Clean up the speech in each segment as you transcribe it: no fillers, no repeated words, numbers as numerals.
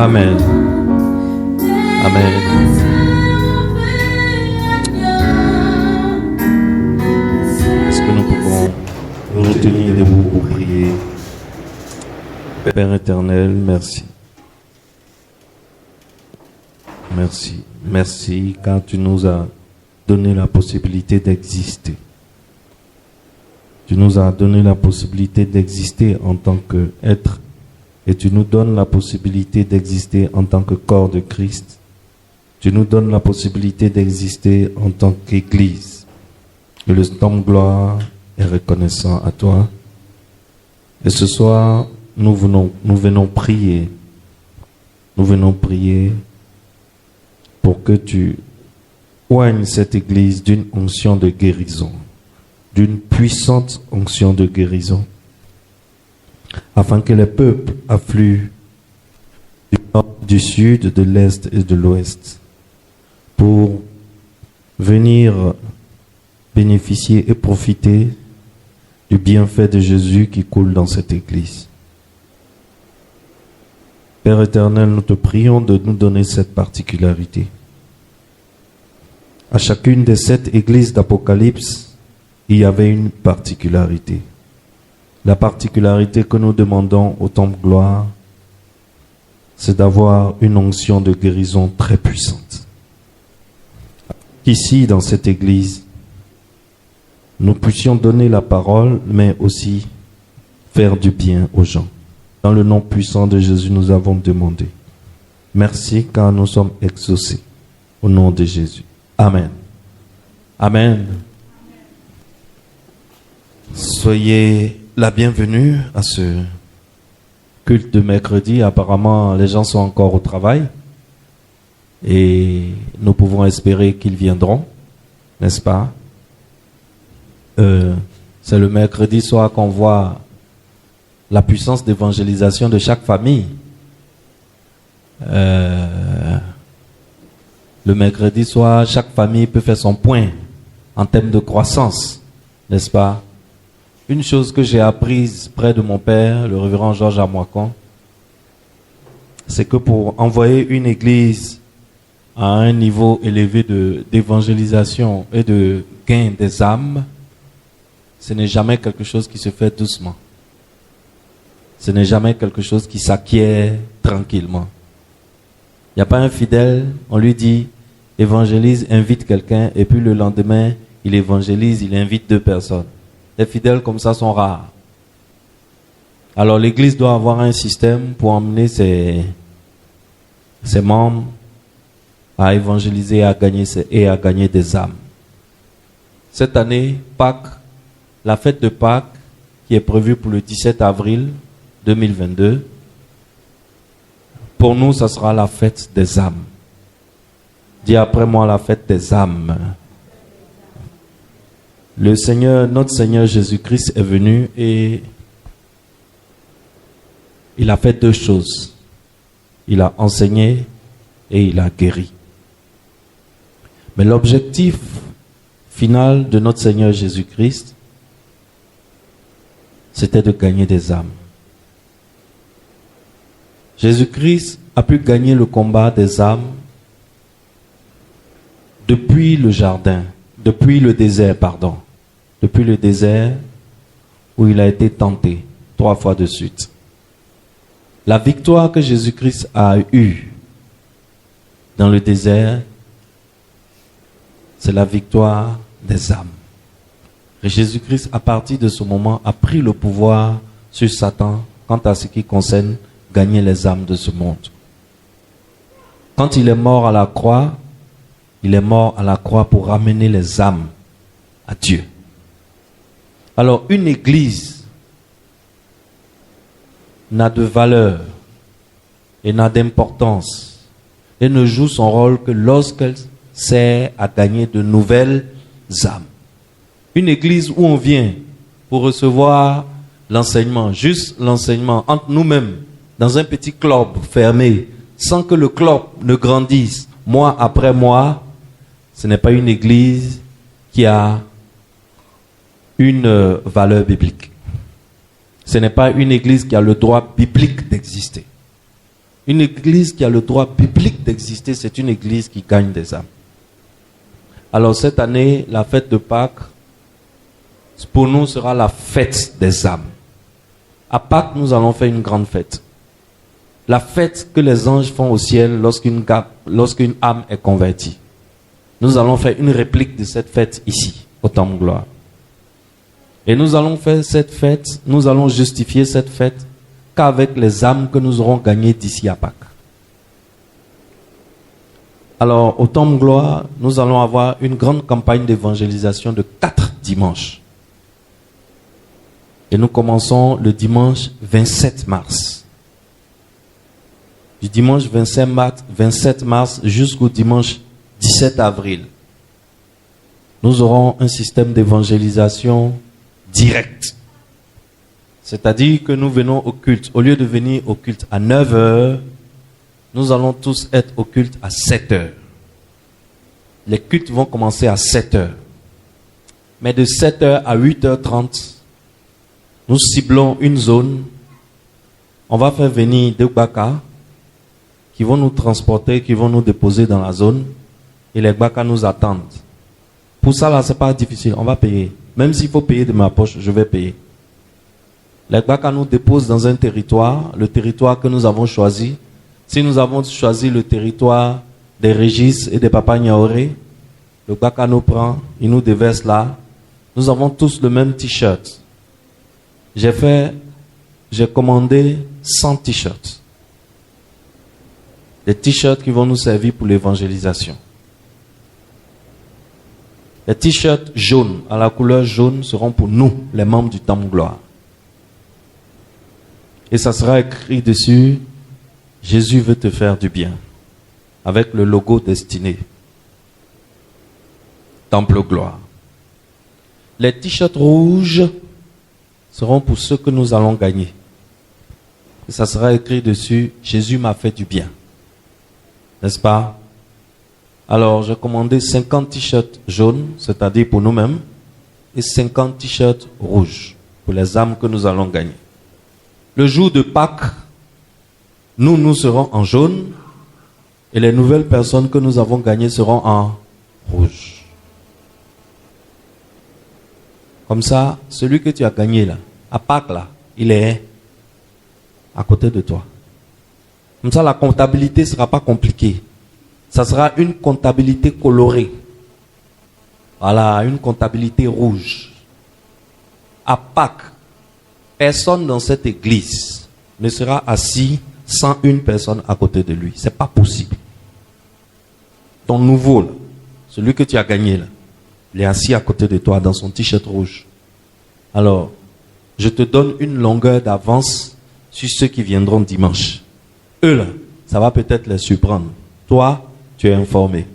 Amen. Amen. Est-ce que nous pouvons nous tenir debout pour prier? Père éternel, merci. Merci. Merci car tu nous as donné la possibilité d'exister. Tu nous as donné la possibilité d'exister en tant qu'être et tu nous donnes la possibilité d'exister en tant que corps de Christ. Tu nous donnes la possibilité d'exister en tant qu'Église. Et le temps de gloire est reconnaissant à toi. Et ce soir, nous venons prier. Nous venons prier pour que tu oignes cette Église d'une onction de guérison, d'une puissante onction de guérison, afin que les peuples affluent du nord, du sud, de l'est et de l'ouest pour venir bénéficier et profiter du bienfait de Jésus qui coule dans cette Église. Père éternel, nous te prions de nous donner cette particularité. À chacune des 7 églises d'Apocalypse, il y avait une particularité. La particularité que nous demandons au Temple Gloire, c'est d'avoir une onction de guérison très puissante. Ici, dans cette église, nous puissions donner la parole, mais aussi faire du bien aux gens. Dans le nom puissant de Jésus, nous avons demandé. Merci car nous sommes exaucés. Au nom de Jésus. Amen. Amen. Soyez la bienvenue à ce culte de mercredi. Apparemment, les gens sont encore au travail. Et nous pouvons espérer qu'ils viendront. N'est-ce pas? C'est le mercredi soir qu'on voit la puissance d'évangélisation de chaque famille. Le mercredi soir, chaque famille peut faire son point en termes de croissance, n'est-ce pas? Une chose que j'ai apprise près de mon père, le révérend Georges Amoakon, c'est que pour envoyer une église à un niveau élevé d'évangélisation et de gain des âmes, ce n'est jamais quelque chose qui se fait doucement. Ce n'est jamais quelque chose qui s'acquiert tranquillement. Il n'y a pas un fidèle, on lui dit, évangélise, invite quelqu'un, et puis le lendemain, il évangélise, il invite 2 personnes. Les fidèles comme ça sont rares. Alors l'église doit avoir un système pour emmener ses membres à évangéliser et à gagner des âmes. Cette année, Pâques, la fête de Pâques, qui est prévue pour le 17 avril 2022, pour nous, ça sera la fête des âmes. Dis après moi la fête des âmes. Le Seigneur, notre Seigneur Jésus-Christ est venu et il a fait 2 choses. Il a enseigné et il a guéri. Mais l'objectif final de notre Seigneur Jésus-Christ, c'était de gagner des âmes. Jésus-Christ a pu gagner le combat des âmes depuis le désert où il a été tenté 3 fois de suite. La victoire que Jésus-Christ a eue dans le désert, c'est la victoire des âmes. Et Jésus-Christ, à partir de ce moment, a pris le pouvoir sur Satan quant à ce qui concerne gagner les âmes de ce monde. Quand il est mort à la croix, il est mort à la croix pour ramener les âmes à Dieu. Alors, une église n'a de valeur et n'a d'importance et ne joue son rôle que lorsqu'elle sert à gagner de nouvelles âmes. Une église où on vient pour recevoir l'enseignement, juste l'enseignement entre nous-mêmes, dans un petit club fermé, sans que le club ne grandisse mois après mois, ce n'est pas une église qui a une valeur biblique. Ce n'est pas une église qui a le droit biblique d'exister. Une église qui a le droit biblique d'exister, c'est une église qui gagne des âmes. Alors cette année, la fête de Pâques, pour nous, sera la fête des âmes. À Pâques, nous allons faire une grande fête. La fête que les anges font au ciel lorsqu'une âme est convertie. Nous allons faire une réplique de cette fête ici, au Temple Gloire. Et nous allons faire cette fête, nous allons justifier cette fête qu'avec les âmes que nous aurons gagnées d'ici à Pâques. Alors, au Temple Gloire, nous allons avoir une grande campagne d'évangélisation de 4 dimanches. Et nous commençons le dimanche 27 mars. Du dimanche 27 mars jusqu'au dimanche 17 avril. Nous aurons un système d'évangélisation direct. C'est-à-dire que nous venons au culte. Au lieu de venir au culte à 9h, nous allons tous être au culte à 7h. Les cultes vont commencer à 7h. Mais de 7h à 8h30, nous ciblons une zone. On va faire venir deux Gbaka qui vont nous transporter, qui vont nous déposer dans la zone. Et les Gbaka nous attendent. Pour ça, là, c'est pas difficile. On va payer. Même s'il faut payer de ma poche, je vais payer. Les Gbaka nous déposent dans un territoire, le territoire que nous avons choisi. Si nous avons choisi le territoire des Régis et des Papa Niaoré, le Gbaka nous prend, il nous déverse là. Nous avons tous le même t-shirt. J'ai commandé 100 t-shirts. Des t-shirts qui vont nous servir pour l'évangélisation. Les t-shirts jaunes, à la couleur jaune, seront pour nous, les membres du Temple Gloire. Et ça sera écrit dessus, Jésus veut te faire du bien, avec le logo destiné. Temple Gloire. Les t-shirts rouges seront pour ceux que nous allons gagner. Et ça sera écrit dessus, Jésus m'a fait du bien. N'est-ce pas? Alors, j'ai commandé 50 t-shirts jaunes, c'est-à-dire pour nous-mêmes, et 50 t-shirts rouges, pour les âmes que nous allons gagner. Le jour de Pâques, nous serons en jaune, et les nouvelles personnes que nous avons gagnées seront en rouge. Comme ça, celui que tu as gagné là, à Pâques là, il est à côté de toi. Comme ça, la comptabilité ne sera pas compliquée. Ça sera une comptabilité colorée. Voilà, une comptabilité rouge. À Pâques, personne dans cette église ne sera assis sans une personne à côté de lui. Ce n'est pas possible. Ton nouveau, là, celui que tu as gagné, là, il est assis à côté de toi dans son t-shirt rouge. Alors, je te donne une longueur d'avance sur ceux qui viendront dimanche. Eux, là, ça va peut-être les surprendre. Toi, tu es informé.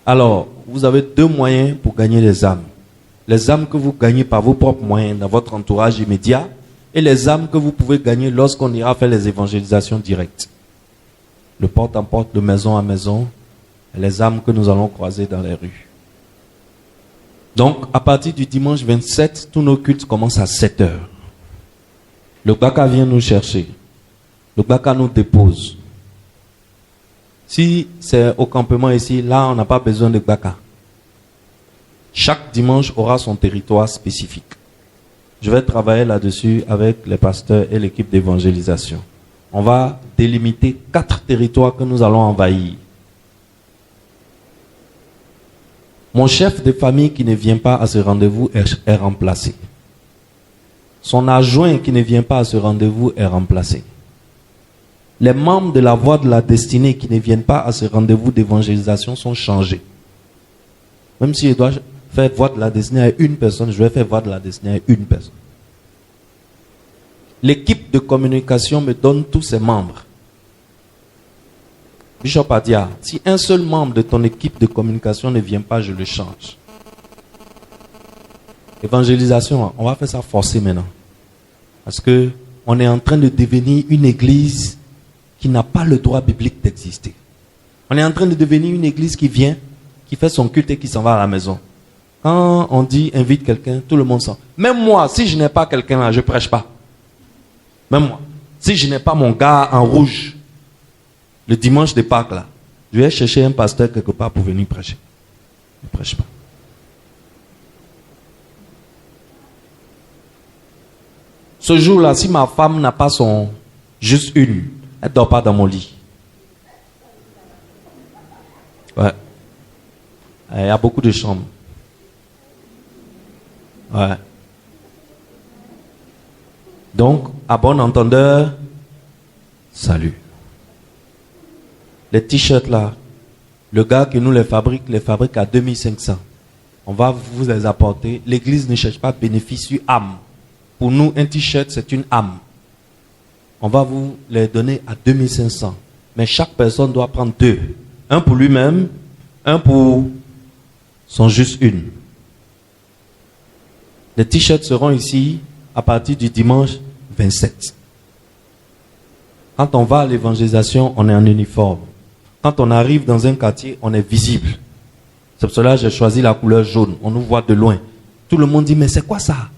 Alors, vous avez 2 moyens pour gagner les âmes. Les âmes que vous gagnez par vos propres moyens dans votre entourage immédiat et les âmes que vous pouvez gagner lorsqu'on ira faire les évangélisations directes. Le porte-à-porte, de maison à maison, les âmes que nous allons croiser dans les rues. Donc, à partir du dimanche 27, tous nos cultes commencent à 7h. Le Gbaka vient nous chercher. Le Gbaka nous dépose. Si c'est au campement ici, là, on n'a pas besoin de Gbaka. Chaque dimanche aura son territoire spécifique. Je vais travailler là-dessus avec les pasteurs et l'équipe d'évangélisation. On va délimiter 4 territoires que nous allons envahir. Mon chef de famille qui ne vient pas à ce rendez-vous est remplacé. Son adjoint qui ne vient pas à ce rendez-vous est remplacé. Les membres de la voie de la destinée qui ne viennent pas à ce rendez-vous d'évangélisation sont changés. Même si je dois faire voie de la destinée à une personne, je vais faire voie de la destinée à une personne. L'équipe de communication me donne tous ses membres. Bishop a dit, si un seul membre de ton équipe de communication ne vient pas, je le change. Évangélisation, on va faire ça forcé maintenant. Parce que on est en train de devenir une église qui n'a pas le droit biblique d'exister. On est en train de devenir une église qui vient, qui fait son culte et qui s'en va à la maison. Quand on dit invite quelqu'un, tout le monde s'en. Même moi, si je n'ai pas quelqu'un là, je ne prêche pas. Même moi. Si je n'ai pas mon gars en rouge, le dimanche de Pâques là, je vais chercher un pasteur quelque part pour venir prêcher. Il ne prêche pas. Ce jour-là, si ma femme n'a pas juste une, elle ne dort pas dans mon lit. Ouais. Il y a beaucoup de chambres. Ouais. Donc, à bon entendeur, salut. Les t-shirts là, le gars qui nous les fabrique à 2500. On va vous les apporter. L'église ne cherche pas bénéfice sur âme. Pour nous, un t-shirt, c'est une âme. On va vous les donner à 2500. Mais chaque personne doit prendre 2. Un pour lui-même, un pour son juste une. Les t-shirts seront ici à partir du dimanche 27. Quand on va à l'évangélisation, on est en uniforme. Quand on arrive dans un quartier, on est visible. C'est pour cela que j'ai choisi la couleur jaune. On nous voit de loin. Tout le monde dit, mais c'est quoi ça?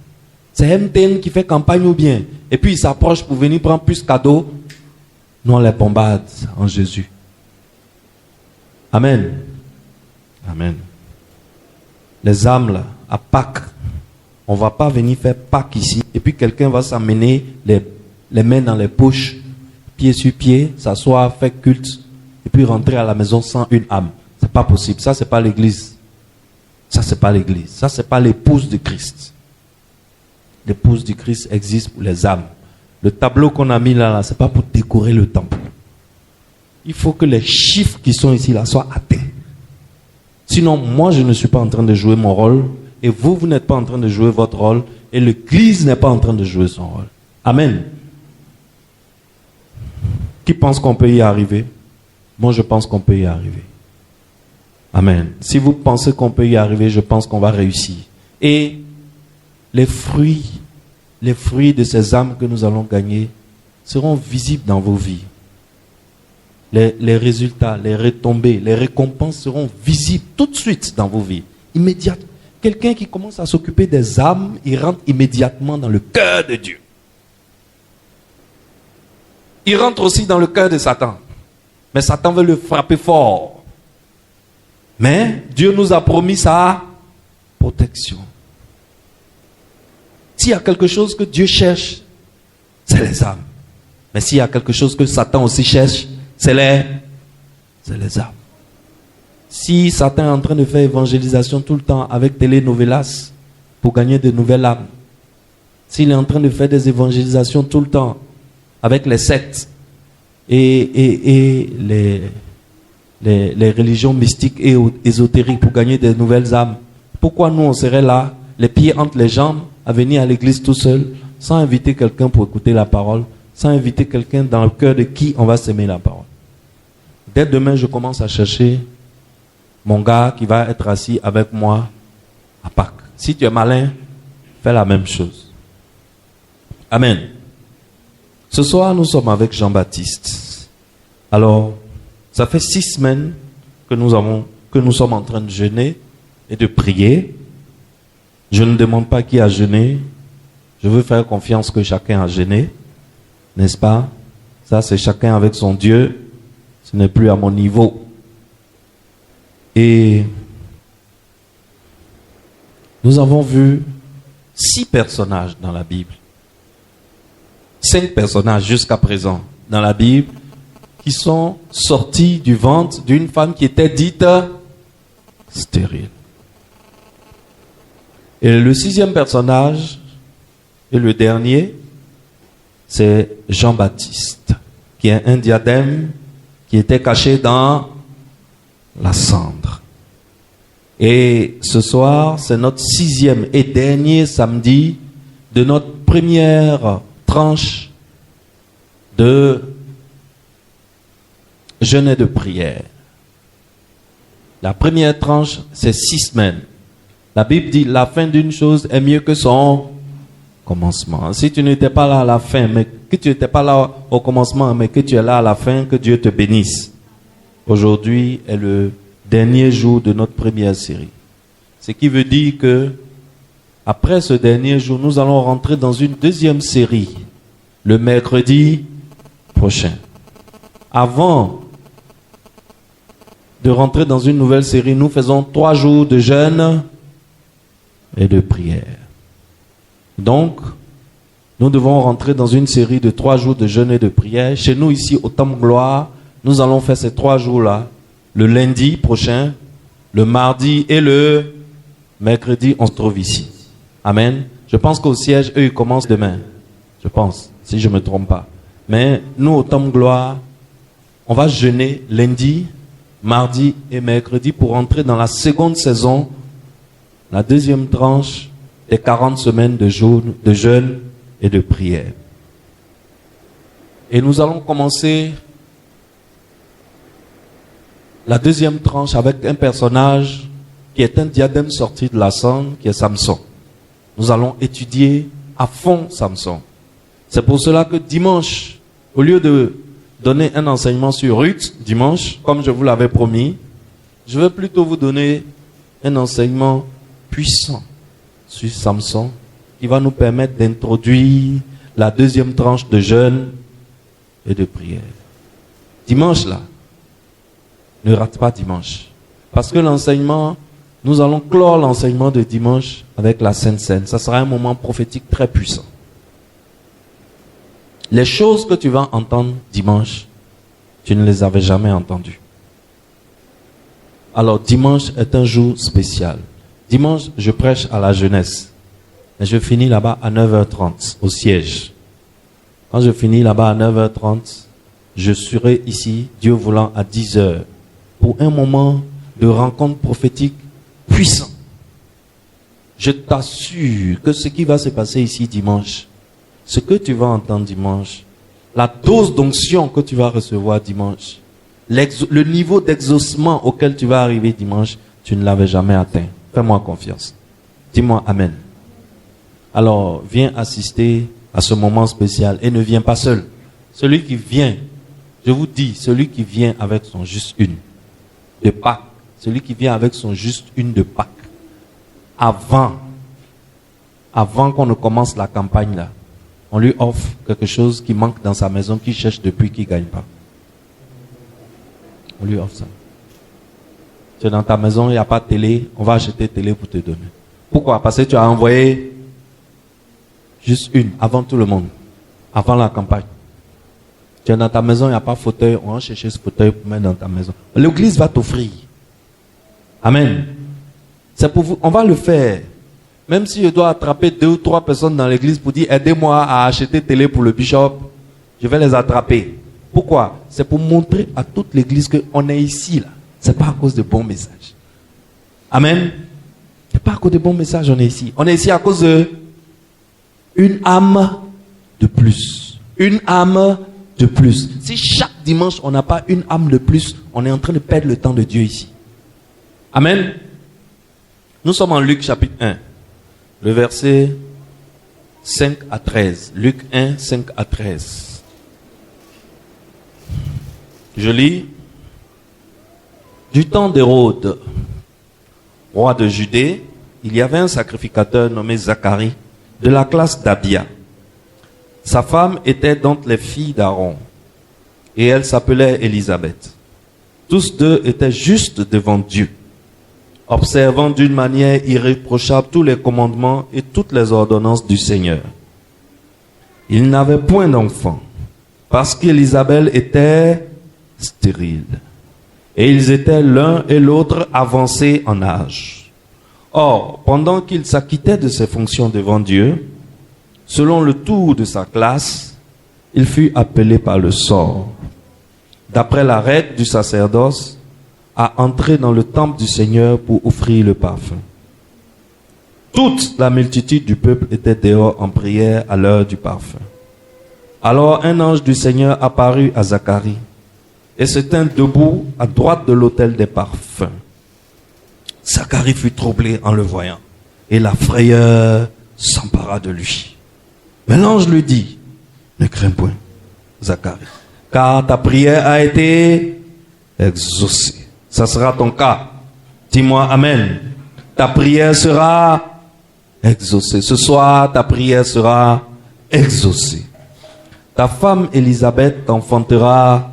C'est MTN qui fait campagne ou bien? Et puis il s'approche pour venir prendre plus de cadeaux. Nous, on les bombarde en Jésus. Amen. Amen. Les âmes là, à Pâques, on ne va pas venir faire Pâques ici. Et puis quelqu'un va s'amener les mains dans les poches, pied sur pied, s'asseoir, faire culte, et puis rentrer à la maison sans une âme. C'est pas possible. Ça, c'est pas l'église. Ça, c'est pas l'église. Ça, c'est pas l'épouse de Christ. L'épouse du Christ existe pour les âmes. Le tableau qu'on a mis là, c'est pas pour décorer le temple. Il faut que les chiffres qui sont ici là soient atteints. Sinon, moi, je ne suis pas en train de jouer mon rôle, et vous n'êtes pas en train de jouer votre rôle, et l'église n'est pas en train de jouer son rôle. Amen. Qui pense qu'on peut y arriver? Moi, je pense qu'on peut y arriver. Amen. Si vous pensez qu'on peut y arriver, je pense qu'on va réussir. Et les fruits de ces âmes que nous allons gagner seront visibles dans vos vies. Les résultats, les retombées, les récompenses seront visibles tout de suite dans vos vies. Immédiatement. Quelqu'un qui commence à s'occuper des âmes, il rentre immédiatement dans le cœur de Dieu. Il rentre aussi dans le cœur de Satan. Mais Satan veut le frapper fort. Mais Dieu nous a promis sa protection. S'il y a quelque chose que Dieu cherche, c'est les âmes. Mais s'il y a quelque chose que Satan aussi cherche, c'est les âmes. Si Satan est en train de faire évangélisation tout le temps avec telenovelas pour gagner de nouvelles âmes, s'il est en train de faire des évangélisations tout le temps avec les sectes et les religions mystiques et ésotériques pour gagner de nouvelles âmes, pourquoi nous on serait là, les pieds entre les jambes, à venir à l'église tout seul, sans inviter quelqu'un pour écouter la parole, sans inviter quelqu'un dans le cœur de qui on va s'aimer la parole? Dès demain, je commence à chercher mon gars qui va être assis avec moi à Pâques. Si tu es malin, fais la même chose. Amen. Ce soir, nous sommes avec Jean-Baptiste. Alors, ça fait 6 semaines que nous sommes en train de jeûner et de prier. Je ne demande pas qui a jeûné. Je veux faire confiance que chacun a jeûné. N'est-ce pas? Ça, c'est chacun avec son Dieu. Ce n'est plus à mon niveau. Et nous avons vu 6 personnages dans la Bible. 5 personnages jusqu'à présent dans la Bible qui sont sortis du ventre d'une femme qui était dite stérile. Et le 6e personnage et le dernier, c'est Jean-Baptiste, qui est un diadème qui était caché dans la cendre. Et ce soir, c'est notre 6e et dernier samedi de notre première tranche de jeûne et de prière. La première tranche, c'est 6 semaines. La Bible dit, la fin d'une chose est mieux que son commencement. Si tu n'étais pas là à la fin, mais que tu n'étais pas là au commencement, mais que tu es là à la fin, que Dieu te bénisse. Aujourd'hui est le dernier jour de notre première série. Ce qui veut dire que, après ce dernier jour, nous allons rentrer dans une deuxième série le mercredi prochain. Avant de rentrer dans une nouvelle série, nous faisons 3 jours de jeûne et de prière. Donc, nous devons rentrer dans une série de 3 jours de jeûne et de prière. Chez nous, ici, au Temple Gloire, nous allons faire ces 3 jours-là. Le lundi prochain, le mardi et le mercredi, on se trouve ici. Amen. Je pense qu'au siège, eux, ils commencent demain. Je pense, si je ne me trompe pas. Mais nous, au Temple Gloire, on va jeûner lundi, mardi et mercredi pour entrer dans la seconde saison, la deuxième tranche des 40 semaines de jeûne et de prière. Et nous allons commencer la deuxième tranche avec un personnage qui est un diadème sorti de la cendre, qui est Samson. Nous allons étudier à fond Samson. C'est pour cela que dimanche, au lieu de donner un enseignement sur Ruth, dimanche, comme je vous l'avais promis, je vais plutôt vous donner un enseignement puissant sur Samson, qui va nous permettre d'introduire la deuxième tranche de jeûne et de prière. Dimanche là, ne rate pas dimanche. Parce que l'enseignement, nous allons clore l'enseignement de dimanche avec la Sainte Seine. Ça sera un moment prophétique très puissant. Les choses que tu vas entendre dimanche, tu ne les avais jamais entendues. Alors dimanche est un jour spécial. Dimanche, je prêche à la jeunesse. Et je finis là-bas à 9h30 au siège. Quand je finis là-bas à 9h30, je serai ici, Dieu voulant, à 10h. Pour un moment de rencontre prophétique puissant. Je t'assure que ce qui va se passer ici dimanche, ce que tu vas entendre dimanche, la dose d'onction que tu vas recevoir dimanche, le niveau d'exaucement auquel tu vas arriver dimanche, tu ne l'avais jamais atteint. Fais-moi confiance. Dis-moi Amen. Alors, viens assister à ce moment spécial et ne viens pas seul. Celui qui vient, je vous dis, celui qui vient avec son juste une de Pâques, celui qui vient avec son juste une de Pâques, avant qu'on ne commence la campagne là, on lui offre quelque chose qui manque dans sa maison, qu'il cherche depuis qu'il ne gagne pas. On lui offre ça. Tu es dans ta maison, il n'y a pas de télé, on va acheter télé pour te donner. Pourquoi? Parce que tu as envoyé juste une, avant tout le monde, avant la campagne. Tu es dans ta maison, il n'y a pas de fauteuil, on va chercher ce fauteuil pour mettre dans ta maison. L'église va t'offrir. Amen. C'est pour vous, on va le faire. Même si je dois attraper 2 ou 3 personnes dans l'église pour dire aidez-moi à acheter télé pour le bishop, je vais les attraper. Pourquoi? C'est pour montrer à toute l'église qu'on est ici là. C'est pas à cause de bons messages. Amen. C'est pas à cause de bons messages on est ici. On est ici à cause de une âme de plus. Une âme de plus. Si chaque dimanche on n'a pas une âme de plus, on est en train de perdre le temps de Dieu ici. Amen. Nous sommes en Luc chapitre 1. Le verset 5 à 13. Luc 1, 5 à 13. Je lis. Du temps d'Hérode, roi de Judée, il y avait un sacrificateur nommé Zacharie, de la classe d'Abia. Sa femme était d'entre les filles d'Aaron, et elle s'appelait Élisabeth. Tous deux étaient justes devant Dieu, observant d'une manière irréprochable tous les commandements et toutes les ordonnances du Seigneur. Ils n'avaient point d'enfant, parce qu'Élisabeth était stérile. Et ils étaient l'un et l'autre avancés en âge. Or, pendant qu'il s'acquittait de ses fonctions devant Dieu, selon le tour de sa classe, il fut appelé par le sort, d'après la règle du sacerdoce, à entrer dans le temple du Seigneur pour offrir le parfum. Toute la multitude du peuple était dehors en prière à l'heure du parfum. Alors un ange du Seigneur apparut à Zacharie et se tint debout à droite de l'autel des parfums. Zacharie fut troublé en le voyant et la frayeur s'empara de lui. Mais l'ange lui dit, ne crains point, Zacharie, car ta prière a été exaucée. Ça sera ton cas. Dis-moi Amen. Ta prière sera exaucée. Ce soir, ta prière sera exaucée. ta femme Élisabeth t'enfantera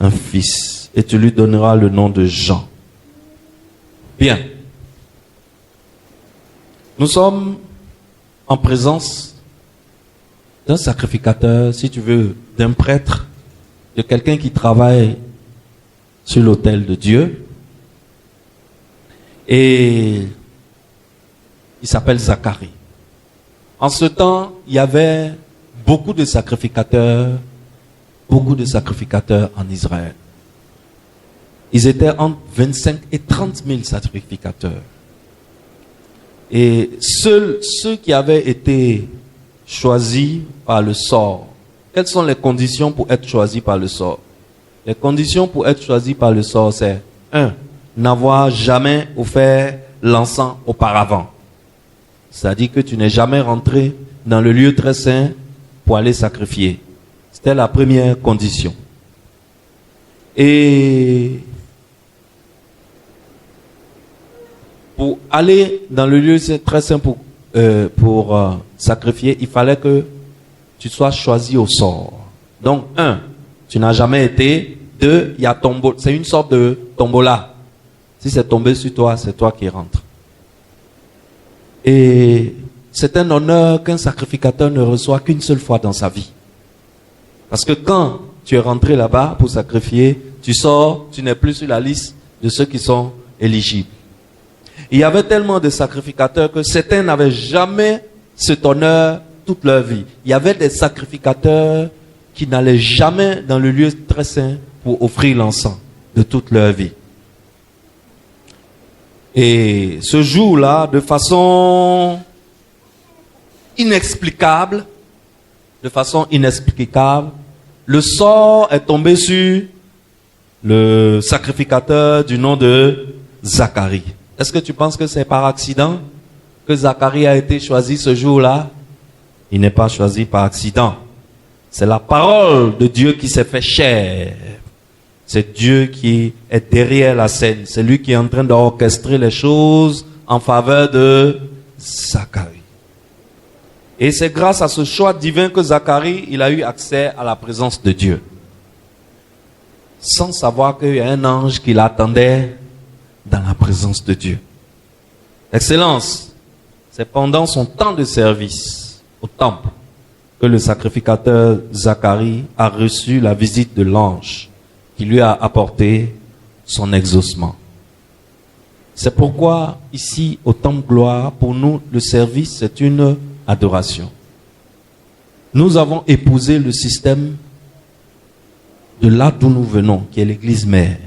un fils et tu lui donneras le nom de Jean. Bien. Nous sommes en présence d'un sacrificateur, si tu veux, d'un prêtre, de quelqu'un qui travaille sur l'autel de Dieu. Et il s'appelle Zacharie. En ce temps, il y avait beaucoup de sacrificateurs en Israël. Ils étaient entre 25 et 30 000 sacrificateurs. Et seuls ceux qui avaient été choisis par le sort. Quelles sont les conditions pour être choisis par le sort? Les conditions pour être choisis par le sort, c'est 1. N'avoir jamais offert l'encens auparavant. C'est-à-dire que tu n'es jamais rentré dans le lieu très saint pour aller sacrifier. C'était la première condition. Et pour aller dans le lieu très saint pour sacrifier, il fallait que tu sois choisi au sort. Donc, 1, tu n'as jamais été. 2, il y a tombola. C'est une sorte de tombola. Si c'est tombé sur toi, c'est toi qui rentres. Et c'est un honneur qu'un sacrificateur ne reçoit qu'une seule fois dans sa vie. Parce que quand tu es rentré là-bas pour sacrifier, tu sors, tu n'es plus sur la liste de ceux qui sont éligibles. Il y avait tellement de sacrificateurs que certains n'avaient jamais cet honneur toute leur vie. Il y avait des sacrificateurs qui n'allaient jamais dans le lieu très saint pour offrir l'encens de toute leur vie. Et ce jour-là, de façon inexplicable, le sort est tombé sur le sacrificateur du nom de Zacharie. Est-ce que tu penses que c'est par accident que Zacharie a été choisi ce jour-là? Il n'est pas choisi par accident. C'est la parole de Dieu qui s'est fait chair. C'est Dieu qui est derrière la scène. C'est lui qui est en train d'orchestrer les choses en faveur de Zacharie. Et c'est grâce à ce choix divin que Zacharie, il a eu accès à la présence de Dieu. Sans savoir qu'il y a un ange qui l'attendait dans la présence de Dieu. Excellence, c'est pendant son temps de service au temple que le sacrificateur Zacharie a reçu la visite de l'ange qui lui a apporté son exaucement. C'est pourquoi ici au temple gloire, pour nous, le service c'est une adoration. Nous avons épousé le système de là d'où nous venons, qui est l'église mère.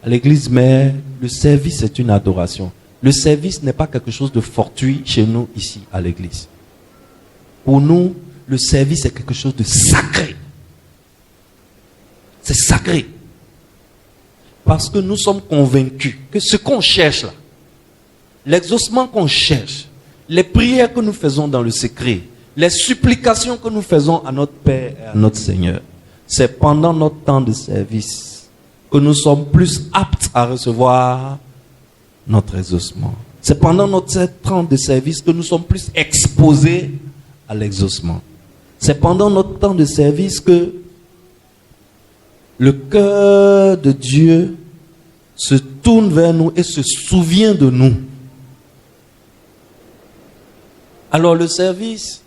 À l'église mère, le service est une adoration. Le service n'est pas quelque chose de fortuit chez nous ici à l'église. Pour nous, le service est quelque chose de sacré. C'est sacré. Parce que nous sommes convaincus que ce qu'on cherche là, l'exaucement qu'on cherche, les prières que nous faisons dans le secret, les supplications que nous faisons à notre Père et à notre Seigneur, c'est pendant notre temps de service que nous sommes plus aptes à recevoir notre exaucement. C'est pendant notre temps de service que nous sommes plus exposés à l'exaucement. C'est pendant notre temps de service que le cœur de Dieu se tourne vers nous et se souvient de nous. Alors le service,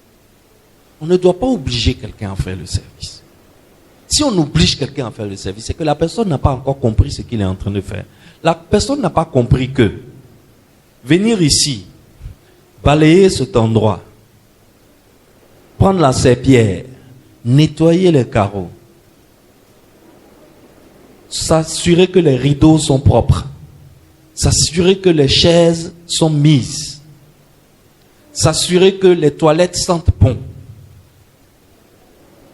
on ne doit pas obliger quelqu'un à faire le service. Si on oblige quelqu'un à faire le service, c'est que la personne n'a pas encore compris ce qu'il est en train de faire. La personne n'a pas compris que venir ici, balayer cet endroit, prendre la serpillière, nettoyer les carreaux, s'assurer que les rideaux sont propres, s'assurer que les chaises sont mises, s'assurer que les toilettes sentent bon,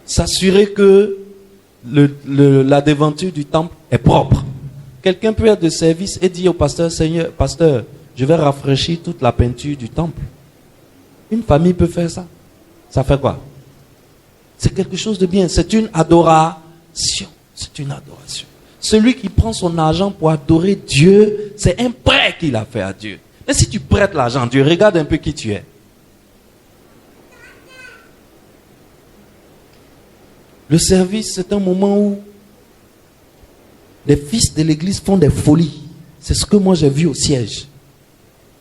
s'assurer que la devanture du temple est propre. Quelqu'un peut être de service et dire au pasteur, Seigneur, pasteur, je vais rafraîchir toute la peinture du temple. Une famille peut faire ça. Ça fait quoi? C'est quelque chose de bien. C'est une adoration. C'est une adoration. Celui qui prend son argent pour adorer Dieu, c'est un prêt qu'il a fait à Dieu. Mais si tu prêtes l'argent à Dieu, regarde un peu qui tu es. Le service, c'est un moment où les fils de l'église font des folies. C'est ce que moi j'ai vu au siège.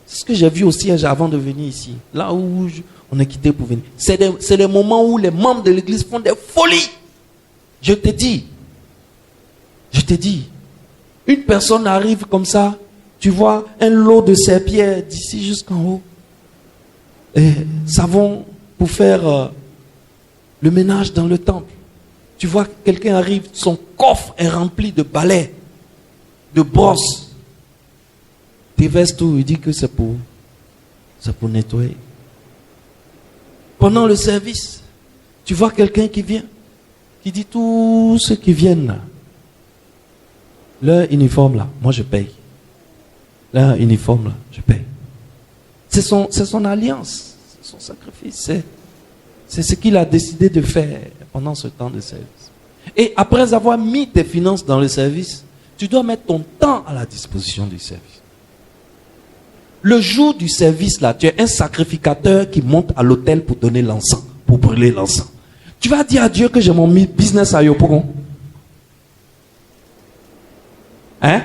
C'est ce que j'ai vu au siège avant de venir ici. Là où on est quitté pour venir. C'est les moments où les membres de l'église font des folies. Je te dis. Une personne arrive comme ça. Tu vois un lot de serpillères d'ici jusqu'en haut. Et savon pour faire le ménage dans le temple. Tu vois quelqu'un arrive, son coffre est rempli de balais, de brosses. Déverse tout, il dit que c'est pour nettoyer. Pendant le service, tu vois quelqu'un qui vient, qui dit tous ceux qui viennent là, leur uniforme là, moi je paye. Leur uniforme là, je paye. C'est son alliance, c'est son sacrifice, c'est ce qu'il a décidé de faire pendant ce temps de service. Et après avoir mis tes finances dans le service, tu dois mettre ton temps à la disposition du service. Le jour du service là, tu es un sacrificateur qui monte à l'autel pour donner l'encens, pour brûler l'encens. Tu vas dire à Dieu que j'ai mon business à Yopougon. Hein?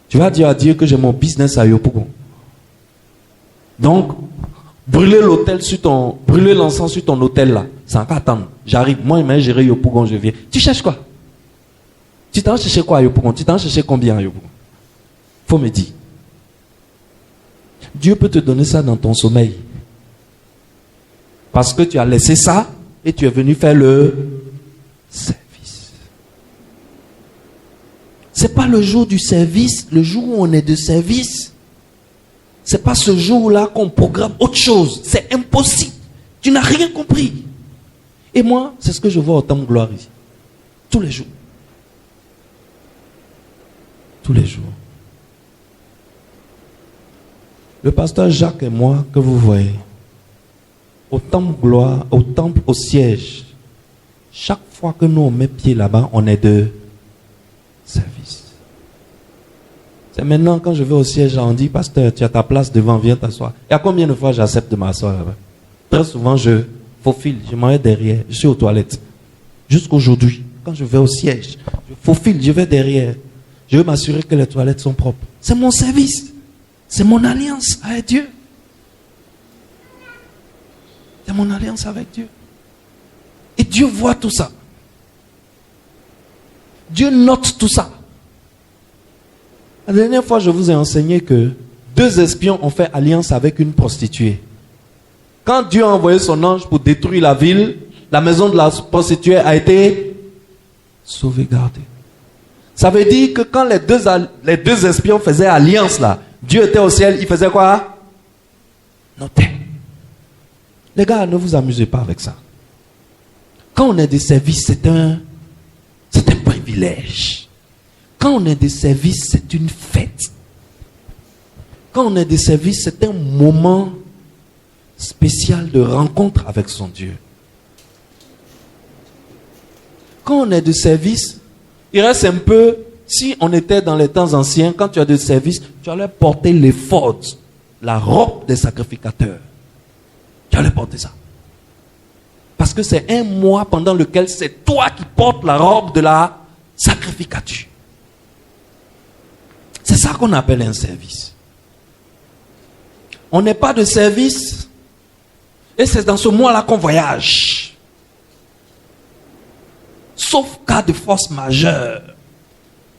Tu vas dire à Dieu que j'ai mon business à Yopougon. Donc, brûler l'encens sur ton autel là, ça va pas attendre. J'arrive, moi il m'a géré Yopougon, je viens. Tu cherches quoi? Tu t'en cherché quoi à Yopougon? Tu t'en cherché combien à Yopougon? Faut me dire. Dieu peut te donner ça dans ton sommeil. Parce que tu as laissé ça et tu es venu faire le service. C'est pas le jour du service, le jour où on est de service. C'est pas ce jour-là qu'on programme autre chose. C'est impossible. Tu n'as rien compris. Et moi, c'est ce que je vois au Temple Gloire ici. Tous les jours. Tous les jours. Le pasteur Jacques et moi, que vous voyez, au Temple Gloire, au Temple, au siège, chaque fois que nous on met pied là-bas, on est de service. C'est maintenant quand je vais au siège, on dit, pasteur, tu as ta place devant, viens t'asseoir. Il y a combien de fois j'accepte de m'asseoir là-bas? Très souvent, je faufile, je m'en vais derrière, je suis aux toilettes. Jusqu'aujourd'hui, quand je vais au siège, je faufile, je vais derrière. Je veux m'assurer que les toilettes sont propres. C'est mon service. C'est mon alliance avec Dieu. C'est mon alliance avec Dieu. Et Dieu voit tout ça. Dieu note tout ça. La dernière fois, je vous ai enseigné que 2 espions ont fait alliance avec une prostituée. Quand Dieu a envoyé son ange pour détruire la ville, la maison de la prostituée a été sauvegardée. Ça veut dire que quand les deux espions faisaient alliance là, Dieu était au ciel, il faisait quoi? Noter. Les gars, ne vous amusez pas avec ça. Quand on est des services, c'est un privilège. Quand on est des services, c'est une fête. Quand on est des services, c'est un moment spécial de rencontre avec son Dieu. Quand on est de service, il reste un peu, si on était dans les temps anciens, quand tu as de service, tu allais porter l'éphod, la robe des sacrificateurs. Tu allais porter ça. Parce que c'est un mois pendant lequel c'est toi qui portes la robe de la sacrificature. C'est ça qu'on appelle un service. On n'est pas de service et c'est dans ce mois-là qu'on voyage. Sauf cas de force majeure.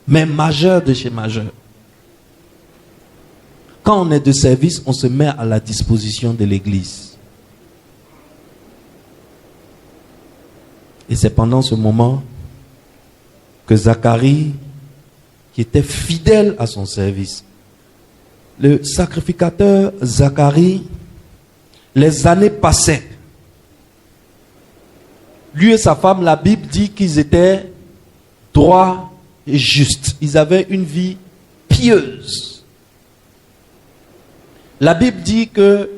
Mais majeure de chez majeur. Quand on est de service, on se met à la disposition de l'église. Et c'est pendant ce moment que Zacharie, qui était fidèle à son service, le sacrificateur Zacharie, les années passaient. Lui et sa femme, la Bible dit qu'ils étaient droits et justes. Ils avaient une vie pieuse. La Bible dit que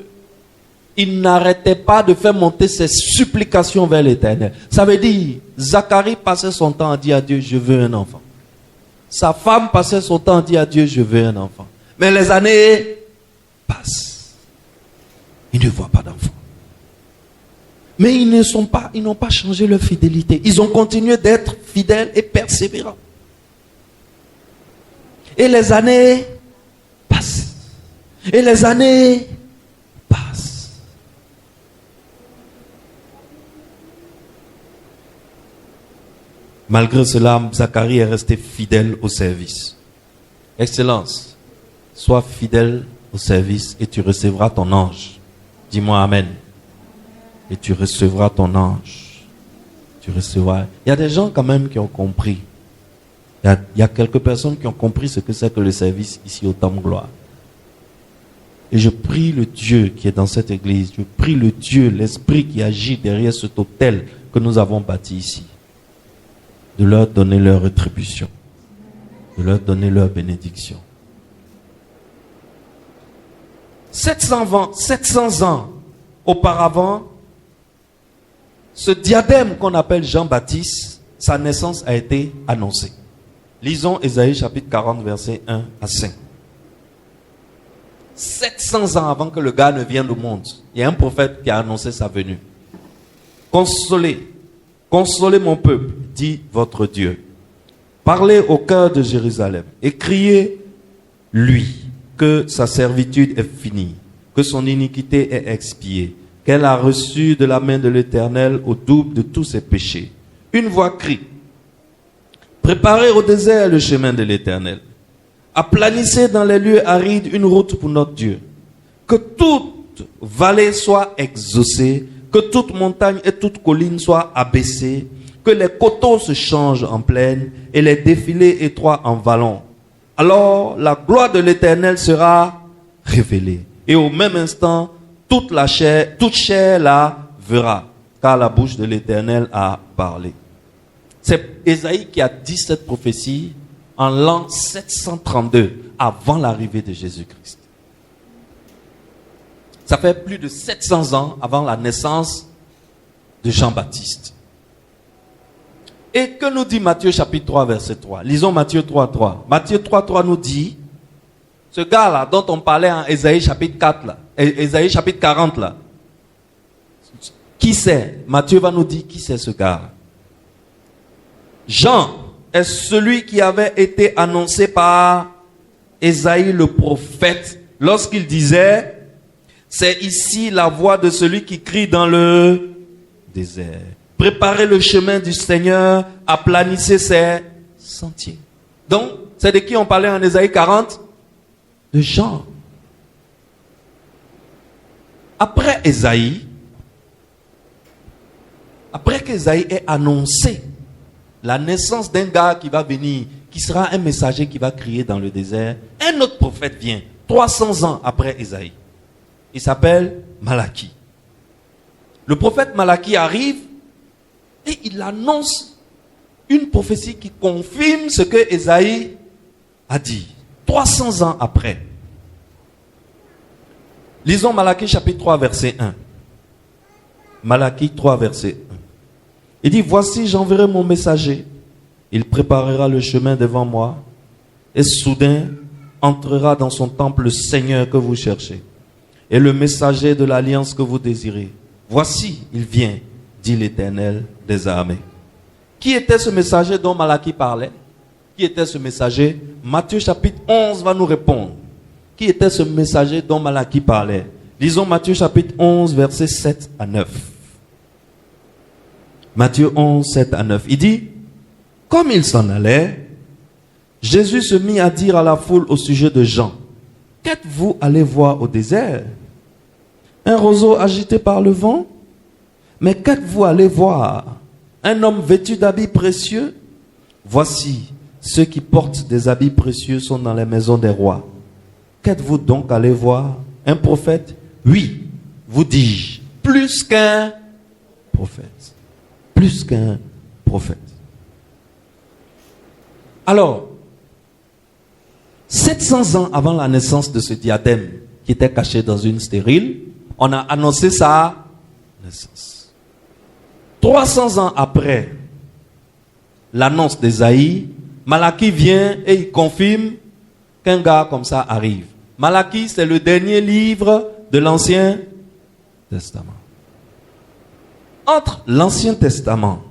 il n'arrêtait pas de faire monter ses supplications vers l'Éternel. Ça veut dire, Zacharie passait son temps à dire à Dieu, je veux un enfant. Sa femme passait son temps à dire à Dieu, je veux un enfant. Mais les années passent. Il ne voit pas d'enfant. Mais ils n'ont pas changé leur fidélité. Ils ont continué d'être fidèles et persévérants. Et les années passent. Et les années passent. Malgré cela, Zacharie est resté fidèle au service. Excellence, sois fidèle au service et tu recevras ton ange. Dis-moi Amen. Et tu recevras ton ange. Tu recevras. Il y a des gens quand même qui ont compris. Il y a quelques personnes qui ont compris ce que c'est que le service ici au Temple Gloire. Et je prie le Dieu qui est dans cette église. Je prie le Dieu, l'Esprit qui agit derrière cet autel que nous avons bâti ici. De leur donner leur rétribution. De leur donner leur bénédiction. 700 ans auparavant, ce diadème qu'on appelle Jean-Baptiste, sa naissance a été annoncée. Lisons Ésaïe chapitre 40, versets 1 à 5. 700 ans avant que le gars ne vienne au monde, il y a un prophète qui a annoncé sa venue. Consolez, consolez mon peuple, dit votre Dieu. Parlez au cœur de Jérusalem et criez, lui, que sa servitude est finie, que son iniquité est expiée, qu'elle a reçu de la main de l'Éternel au double de tous ses péchés. Une voix crie, préparez au désert le chemin de l'Éternel. Aplanissez dans les lieux arides une route pour notre Dieu. Que toute vallée soit exaucée, que toute montagne et toute colline soient abaissées, que les coteaux se changent en plaine et les défilés étroits en vallons. Alors la gloire de l'Éternel sera révélée. Et au même instant, toute chair la verra, car la bouche de l'Éternel a parlé. C'est Ésaïe qui a dit cette prophétie en l'an 732, avant l'arrivée de Jésus-Christ. Ça fait plus de 700 ans avant la naissance de Jean-Baptiste. Et que nous dit Matthieu chapitre 3, verset 3? Lisons Matthieu 3, 3. Matthieu 3, 3 nous dit, ce gars-là dont on parlait en Ésaïe chapitre 4, là, Ésaïe chapitre 40, là, qui c'est? Matthieu va nous dire qui c'est ce gars. Jean est celui qui avait été annoncé par Ésaïe le prophète lorsqu'il disait, c'est ici la voix de celui qui crie dans le désert. Préparez le chemin du Seigneur, aplanissez ses sentiers. Donc, c'est de qui on parlait en Ésaïe 40? De Jean. Après qu'Ésaïe ait annoncé la naissance d'un gars qui va venir, qui sera un messager qui va crier dans le désert, un autre prophète vient, 300 ans après Ésaïe. Il s'appelle Malachie. Le prophète Malachie arrive et il annonce une prophétie qui confirme ce que Ésaïe a dit. 300 ans après. Lisons Malachie chapitre 3 verset 1. Malachie 3 verset 1. Il dit, voici j'enverrai mon messager. Il préparera le chemin devant moi. Et soudain entrera dans son temple le Seigneur que vous cherchez. Et le messager de l'alliance que vous désirez. Voici, il vient, dit l'Éternel des armées. Qui était ce messager dont Malachie parlait? Qui était ce messager? Matthieu chapitre 11 va nous répondre. Qui était ce messager dont Malachie parlait? Lisons Matthieu chapitre 11, versets 7 à 9. Matthieu 11, 7 à 9. Il dit, comme il s'en allait, Jésus se mit à dire à la foule au sujet de Jean, qu'êtes-vous allé voir au désert? Un roseau agité par le vent? Mais qu'êtes-vous allé voir? Un homme vêtu d'habits précieux? Voici, ceux qui portent des habits précieux sont dans les maisons des rois. Qu'êtes-vous donc allé voir? Un prophète? Oui, vous dis-je, plus qu'un prophète. Plus qu'un prophète. Alors, 700 ans avant la naissance de ce diadème qui était caché dans une stérile, on a annoncé sa naissance. 300 ans après l'annonce d'Ésaïe, Malachie vient et il confirme qu'un gars comme ça arrive. Malachie, c'est le dernier livre de l'Ancien Testament. entre l'Ancien Testament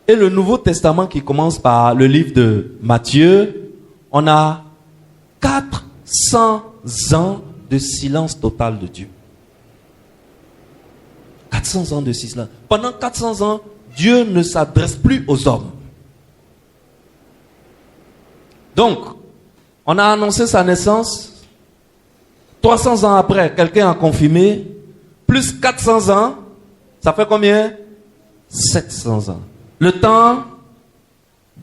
et le Nouveau Testament qui commence par le livre de Matthieu, on a 400 ans de silence total de Dieu. 400 ans de silence. Pendant 400 ans, Dieu ne s'adresse plus aux hommes. Donc, on a annoncé sa naissance. 300 ans après, quelqu'un a confirmé. Plus 400 ans, ça fait combien? 700 ans. Le temps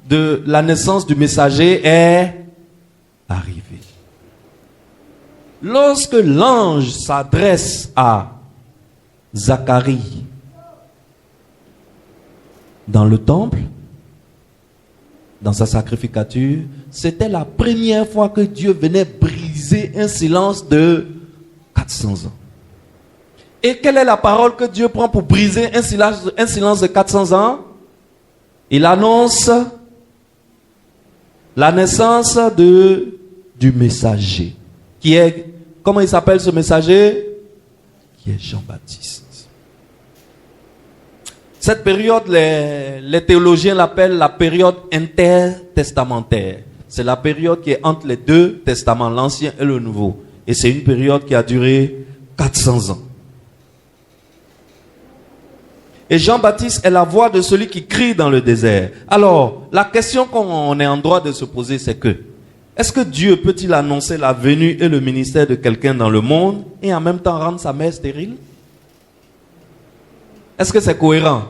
de la naissance du messager est arrivé. Lorsque l'ange s'adresse à Zacharie dans le temple, dans sa sacrificature, c'était la première fois que Dieu venait briser un silence de 400 ans. Et quelle est la parole que Dieu prend pour briser un silence de 400 ans? Il annonce la naissance du messager. Qui est, comment il s'appelle ce messager? Qui est Jean-Baptiste. Cette période, les théologiens l'appellent la période intertestamentaire. C'est la période qui est entre les deux testaments, l'Ancien et le Nouveau. Et c'est une période qui a duré 400 ans. Et Jean-Baptiste est la voix de celui qui crie dans le désert. Alors, la question qu'on est en droit de se poser, c'est que, est-ce que Dieu peut-il annoncer la venue et le ministère de quelqu'un dans le monde et en même temps rendre sa mère stérile? Est-ce que c'est cohérent?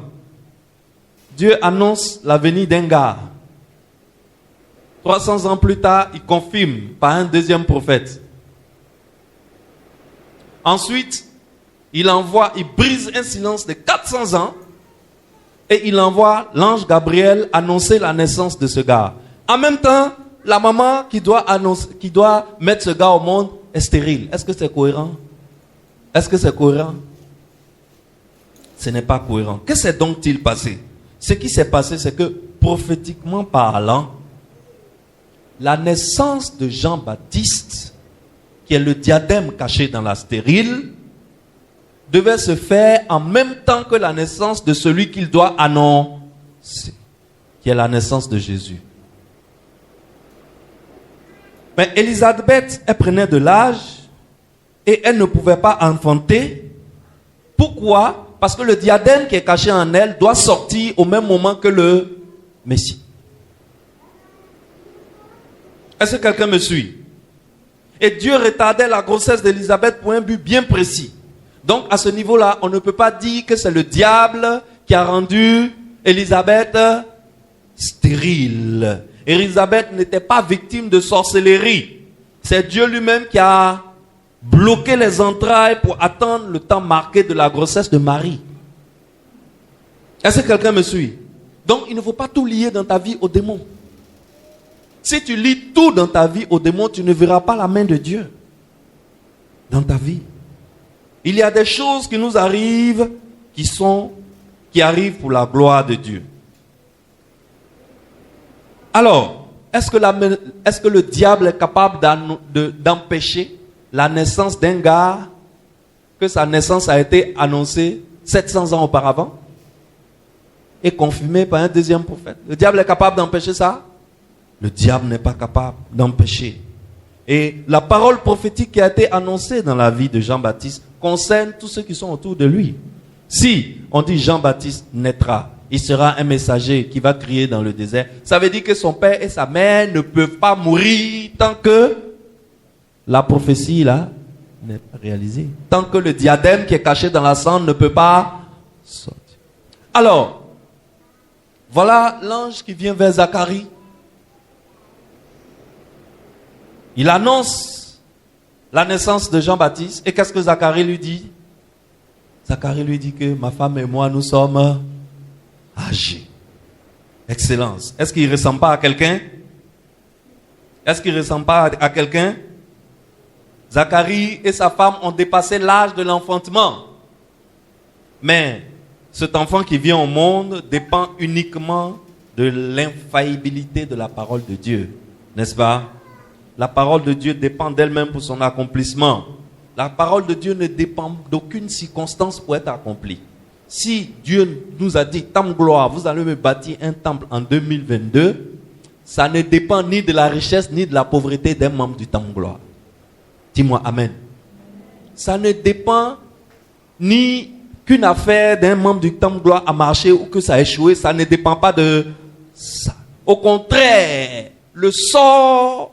Dieu annonce la venue d'un gars. 300 ans plus tard, il confirme par un deuxième prophète. Ensuite, il brise un silence de 400 ans et il envoie l'ange Gabriel annoncer la naissance de ce gars. En même temps, la maman qui doit mettre ce gars au monde est stérile. Est-ce que c'est cohérent? Est-ce que c'est cohérent? Ce n'est pas cohérent. Que s'est donc-il passé? Ce qui s'est passé, c'est que prophétiquement parlant, la naissance de Jean-Baptiste, qui est le diadème caché dans la stérile, devait se faire en même temps que la naissance de celui qu'il doit annoncer, qui est la naissance de Jésus. Mais Élisabeth, elle prenait de l'âge et elle ne pouvait pas enfanter. Pourquoi? Parce que le diadème qui est caché en elle doit sortir au même moment que le Messie. Est-ce que quelqu'un me suit? Et Dieu retardait la grossesse d'Élisabeth pour un but bien précis. Donc à ce niveau-là, on ne peut pas dire que c'est le diable qui a rendu Élisabeth stérile. Élisabeth n'était pas victime de sorcellerie. C'est Dieu lui-même qui a bloqué les entrailles pour attendre le temps marqué de la grossesse de Marie. Est-ce que quelqu'un me suit? Donc il ne faut pas tout lier dans ta vie au démon. Si tu lis tout dans ta vie au démon, tu ne verras pas la main de Dieu dans ta vie. Il y a des choses qui nous arrivent qui arrivent pour la gloire de Dieu. Alors, est-ce que le diable est capable d'empêcher la naissance d'un gars que sa naissance a été annoncée 700 ans auparavant et confirmée par un deuxième prophète? Le diable est capable d'empêcher ça? Le diable n'est pas capable d'empêcher. Et la parole prophétique qui a été annoncée dans la vie de Jean-Baptiste concerne tous ceux qui sont autour de lui. Si on dit Jean-Baptiste naîtra, il sera un messager qui va crier dans le désert, ça veut dire que son père et sa mère ne peuvent pas mourir tant que la prophétie là n'est pas réalisée. Tant que le diadème qui est caché dans la cendre ne peut pas sortir. Alors, voilà l'ange qui vient vers Zacharie. Il annonce la naissance de Jean-Baptiste. Et qu'est-ce que Zacharie lui dit? Zacharie lui dit que ma femme et moi, nous sommes âgés. Excellence. Est-ce qu'il ne ressemble pas à quelqu'un? Est-ce qu'il ne ressemble pas à quelqu'un? Zacharie et sa femme ont dépassé l'âge de l'enfantement. Mais cet enfant qui vient au monde dépend uniquement de l'infaillibilité de la parole de Dieu. N'est-ce pas? La parole de Dieu dépend d'elle-même pour son accomplissement. La parole de Dieu ne dépend d'aucune circonstance pour être accomplie. Si Dieu nous a dit, Temple Gloire, vous allez me bâtir un temple en 2022, ça ne dépend ni de la richesse ni de la pauvreté d'un membre du Temple Gloire. Dis-moi Amen. Ça ne dépend ni qu'une affaire d'un membre du Temple Gloire a marché ou que ça a échoué, ça ne dépend pas de ça. Au contraire, le sort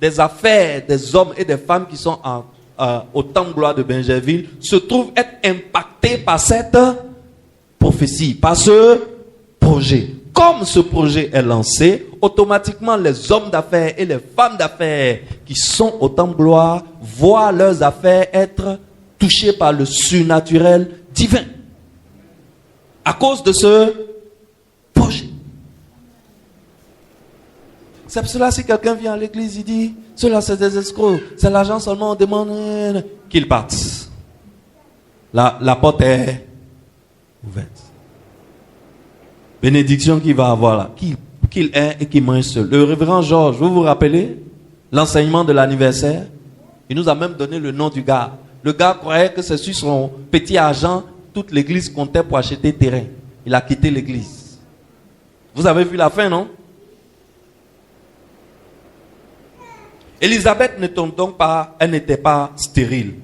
des affaires des hommes et des femmes qui sont au Temple Gloire de Bingerville se trouve être impacté par cette prophétie, par ce projet. Comme ce projet est lancé, automatiquement les hommes d'affaires et les femmes d'affaires qui sont au Temple Gloire voient leurs affaires être touchées par le surnaturel divin. À cause de ce projet. C'est pour cela si quelqu'un vient à l'église, il dit, ceux-là c'est des escrocs, c'est l'argent seulement, on demande qu'ils partent. La porte est ouverte. Bénédiction qu'il va avoir là, qu'il est et qu'il mange seul. Le révérend Georges, vous vous rappelez l'enseignement de l'anniversaire? Il nous a même donné le nom du gars. Le gars croyait que c'est sur son petit argent, toute l'église comptait pour acheter terrain. Il a quitté l'église. Vous avez vu la fin, non? Élisabeth ne tombe donc pas, elle n'était pas stérile.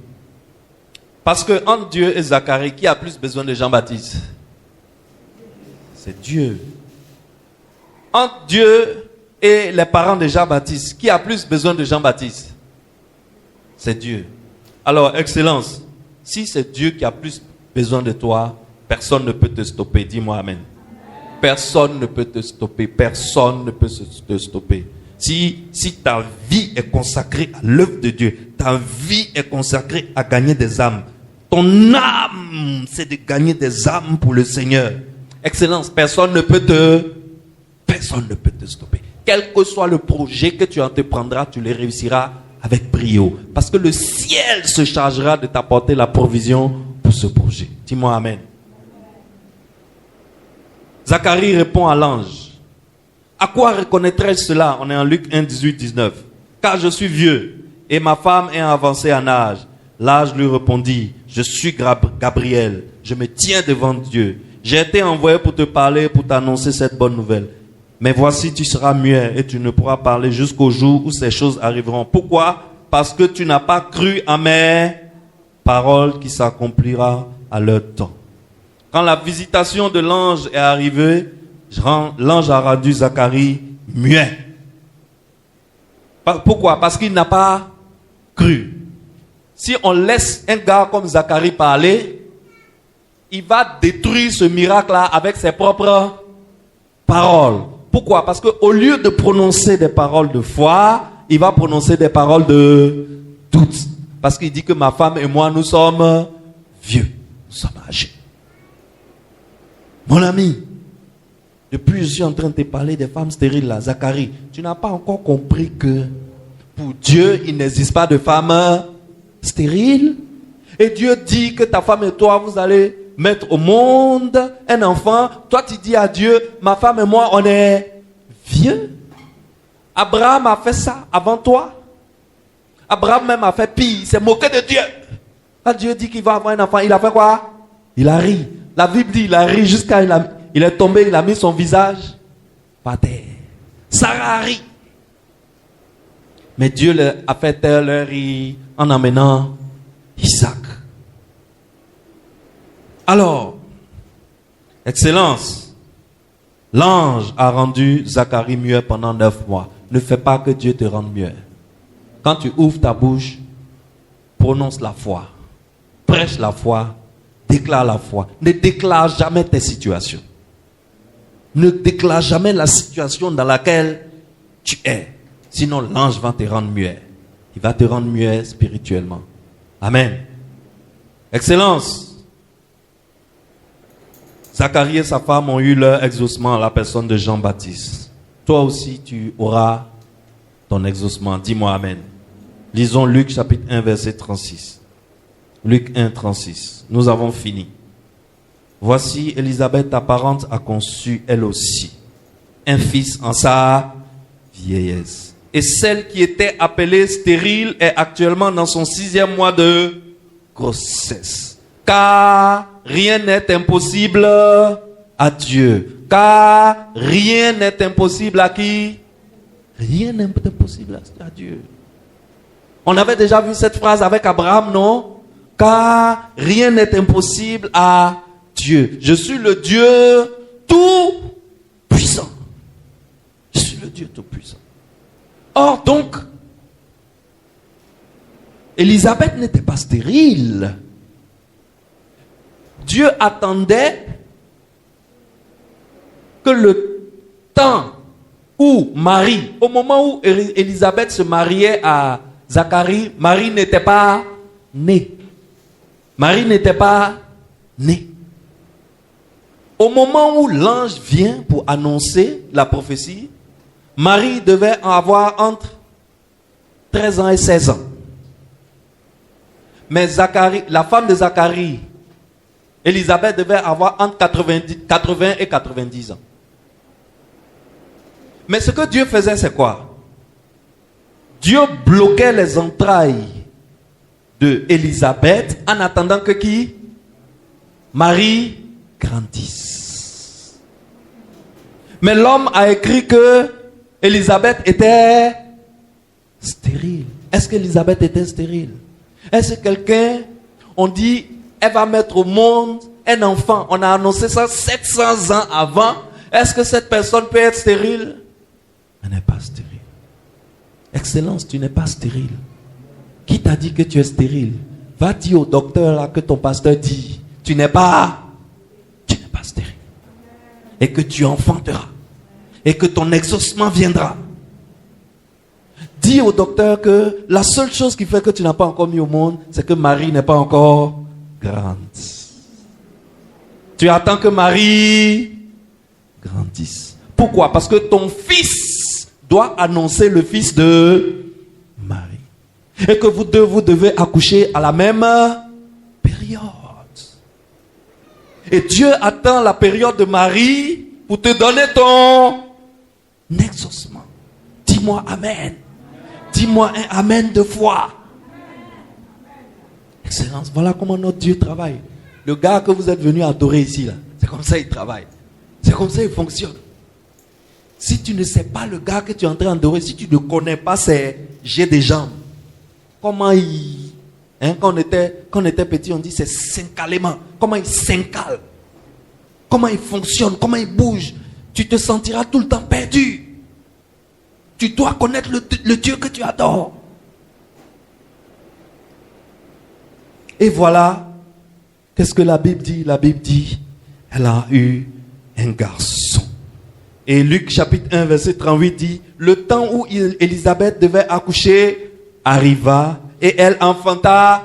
Parce que entre Dieu et Zacharie, qui a plus besoin de Jean-Baptiste? C'est Dieu. Entre Dieu et les parents de Jean-Baptiste, qui a plus besoin de Jean-Baptiste? C'est Dieu. Alors, Excellence, si c'est Dieu qui a plus besoin de toi, personne ne peut te stopper. Dis-moi Amen. Personne ne peut te stopper. Personne ne peut te stopper. Si ta vie est consacrée à l'œuvre de Dieu, ta vie est consacrée à gagner des âmes, ton âme, c'est de gagner des âmes pour le Seigneur. Excellence, personne ne peut te stopper. Quel que soit le projet que tu entreprendras, tu le réussiras avec brio. Parce que le ciel se chargera de t'apporter la provision pour ce projet. Dis-moi Amen. Zacharie répond à l'ange. À quoi reconnaîtrais-je cela? On est en Luc 1, 18, 19. Car je suis vieux et ma femme est avancée en âge. L'âge lui répondit, je suis Gabriel, je me tiens devant Dieu. J'ai été envoyé pour te parler, pour t'annoncer cette bonne nouvelle. Mais voici, tu seras muet et tu ne pourras parler jusqu'au jour où ces choses arriveront. Pourquoi? Parce que tu n'as pas cru à mes paroles qui s'accomplira à leur temps. Quand la visitation de l'ange est arrivée, l'ange a rendu Zacharie muet. Pourquoi? Parce qu'il n'a pas cru. Si on laisse un gars comme Zacharie parler, il va détruire ce miracle-là avec ses propres paroles. Pourquoi? Parce qu'au lieu de prononcer des paroles de foi, il va prononcer des paroles de doute. Parce qu'il dit que ma femme et moi, nous sommes vieux. Nous sommes âgés. Mon ami, depuis je suis en train de te parler des femmes stériles là, Zacharie, tu n'as pas encore compris que pour Dieu, il n'existe pas de femmes stériles. Et Dieu dit que ta femme et toi, vous allez mettre au monde un enfant. Toi, tu dis à Dieu, ma femme et moi, on est vieux. Abraham a fait ça avant toi. Abraham même a fait pire. Il s'est moqué de Dieu. Quand Dieu dit qu'il va avoir un enfant, il a fait quoi? Il a ri. La Bible dit, il a ri jusqu'à il est tombé, il a mis son visage par terre. Sarah a ri. Mais Dieu a fait taire leur rire en amenant Isaac. Alors, Excellence, l'ange a rendu Zacharie muet pendant 9 mois. Ne fais pas que Dieu te rende muet. Quand tu ouvres ta bouche, prononce la foi. Prêche la foi. Déclare la foi. Ne déclare jamais tes situations. Ne déclare jamais la situation dans laquelle tu es. Sinon, l'ange va te rendre muet. Il va te rendre muet spirituellement. Amen. Excellence. Zacharie et sa femme ont eu leur exaucement à la personne de Jean-Baptiste. Toi aussi, tu auras ton exaucement. Dis-moi Amen. Lisons Luc chapitre 1, verset 36. Luc 1, 36. Nous avons fini. Voici, Élisabeth, ta parente, a conçu, elle aussi, un fils en sa vieillesse. Et celle qui était appelée stérile est actuellement dans son 6e mois de grossesse. Car rien n'est impossible à Dieu. Car rien n'est impossible à qui? Rien n'est impossible à Dieu. On avait déjà vu cette phrase avec Abraham, non? Car rien n'est impossible à Dieu. Je suis le Dieu tout puissant. Je suis le Dieu tout puissant. Or donc, Élisabeth n'était pas stérile. Dieu attendait que le temps où Marie, au moment où Élisabeth se mariait à Zacharie, Marie n'était pas née. Marie n'était pas née. Au moment où l'ange vient pour annoncer la prophétie, Marie devait en avoir entre 13 ans et 16 ans. Mais Zacharie, la femme de Zacharie, Élisabeth devait avoir entre 80 et 90 ans. Mais ce que Dieu faisait, c'est quoi? Dieu bloquait les entrailles de Élisabeth en attendant que qui? Marie grandisse. Mais l'homme a écrit que Élisabeth était stérile. Est-ce qu'Élisabeth était stérile? Est-ce que quelqu'un, on dit, elle va mettre au monde un enfant, on a annoncé ça 700 ans avant, est-ce que cette personne peut être stérile? Elle n'est pas stérile. Excellence, tu n'es pas stérile. Qui t'a dit que tu es stérile? Va dire au docteur là que ton pasteur dit, tu n'es pas stérile. Et que tu enfanteras. Et que ton exaucement viendra. Dis au docteur que la seule chose qui fait que tu n'as pas encore mis au monde, c'est que Marie n'est pas encore grande. Tu attends que Marie grandisse. Pourquoi? Parce que ton fils doit annoncer le fils de Marie. Et que vous devez accoucher à la même période. Et Dieu attend la période de Marie pour te donner ton exaucement. Dis-moi Amen. Dis-moi un Amen de foi. Excellence, voilà comment notre Dieu travaille. Le gars que vous êtes venu adorer ici, là, c'est comme ça il travaille. C'est comme ça il fonctionne. Si tu ne sais pas le gars que tu es en train d'adorer, si tu ne connais pas ses j'ai des jambes, comment il... Hein, quand on était petit, on dit c'est s'incalement. Comment il s'incale. Comment il fonctionne, comment il bouge. Tu te sentiras tout le temps perdu. Tu dois connaître le Dieu que tu adores. Et voilà, qu'est-ce que la Bible dit? La Bible dit, elle a eu un garçon. Et Luc chapitre 1 verset 38 dit, le temps où Élisabeth devait accoucher arriva et elle enfanta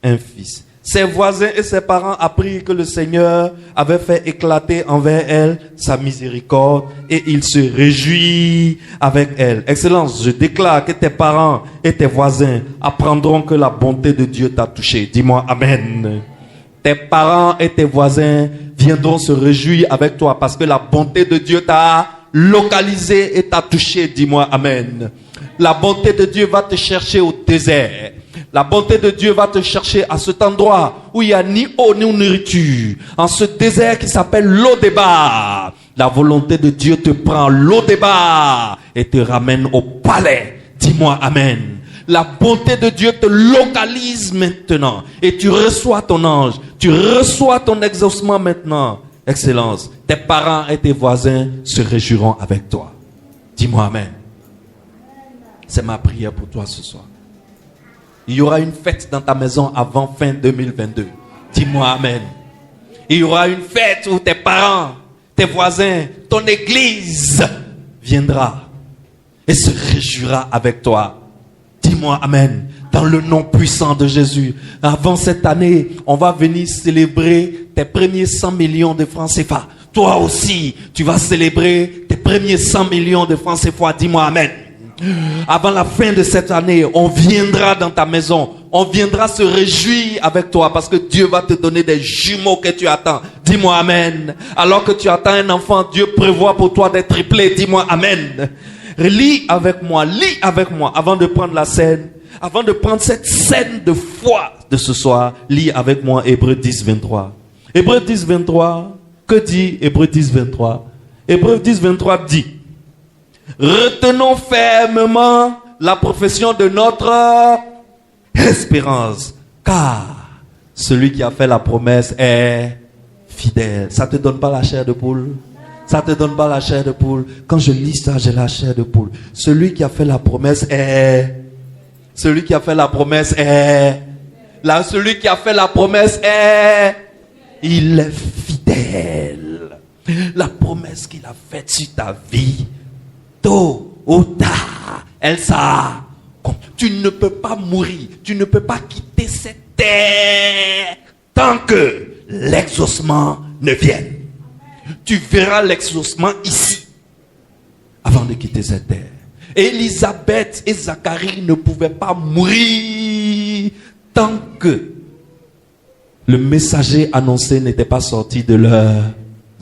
un fils. Ses voisins et ses parents apprirent que le Seigneur avait fait éclater envers elle sa miséricorde et il se réjouit avec elle. Excellence, je déclare que tes parents et tes voisins apprendront que la bonté de Dieu t'a touché. Dis-moi Amen. Tes parents et tes voisins viendront se réjouir avec toi parce que la bonté de Dieu t'a localisé et t'a touché. Dis-moi Amen. La bonté de Dieu va te chercher au désert. La bonté de Dieu va te chercher à cet endroit où il n'y a ni eau ni nourriture. En ce désert qui s'appelle l'O-Débar. La volonté de Dieu te prend l'O-Débar et te ramène au palais. Dis-moi Amen. La bonté de Dieu te localise maintenant. Et tu reçois ton ange. Tu reçois ton exaucement maintenant. Excellence. Tes parents et tes voisins se réjouiront avec toi. Dis-moi Amen. C'est ma prière pour toi ce soir. Il y aura une fête dans ta maison avant fin 2022. Dis-moi Amen. Il y aura une fête où tes parents, tes voisins, ton église viendra et se réjouira avec toi. Dis-moi Amen. Dans le nom puissant de Jésus. Avant cette année, on va venir célébrer tes premiers 100 millions de francs CFA. Toi aussi, tu vas célébrer tes premiers 100 millions de francs CFA. Dis-moi Amen. Avant la fin de cette année, on viendra dans ta maison. On viendra se réjouir avec toi parce que Dieu va te donner des jumeaux que tu attends. Dis-moi Amen. Alors que tu attends un enfant, Dieu prévoit pour toi des triplés. Dis-moi Amen. Lis avec moi avant de prendre la scène. Avant de prendre cette scène de foi de ce soir, lis avec moi Hébreux 10, 23. Hébreux 10, 23. Que dit Hébreux 10, 23? Hébreux 10, 23 dit: retenons fermement la profession de notre espérance, car celui qui a fait la promesse est fidèle. Ça te donne pas la chair de poule? Ça te donne pas la chair de poule? Quand je lis ça, j'ai la chair de poule. Celui qui a fait la promesse est... Celui qui a fait la promesse est... Là, celui qui a fait la promesse est... Il est fidèle. La promesse qu'il a faite sur ta vie, tôt ou tard, elle s'accomplit. Tu ne peux pas mourir, tu ne peux pas quitter cette terre tant que l'exaucement ne vienne. Tu verras l'exaucement ici avant de quitter cette terre. Élisabeth et Zacharie ne pouvaient pas mourir tant que le messager annoncé n'était pas sorti de leurs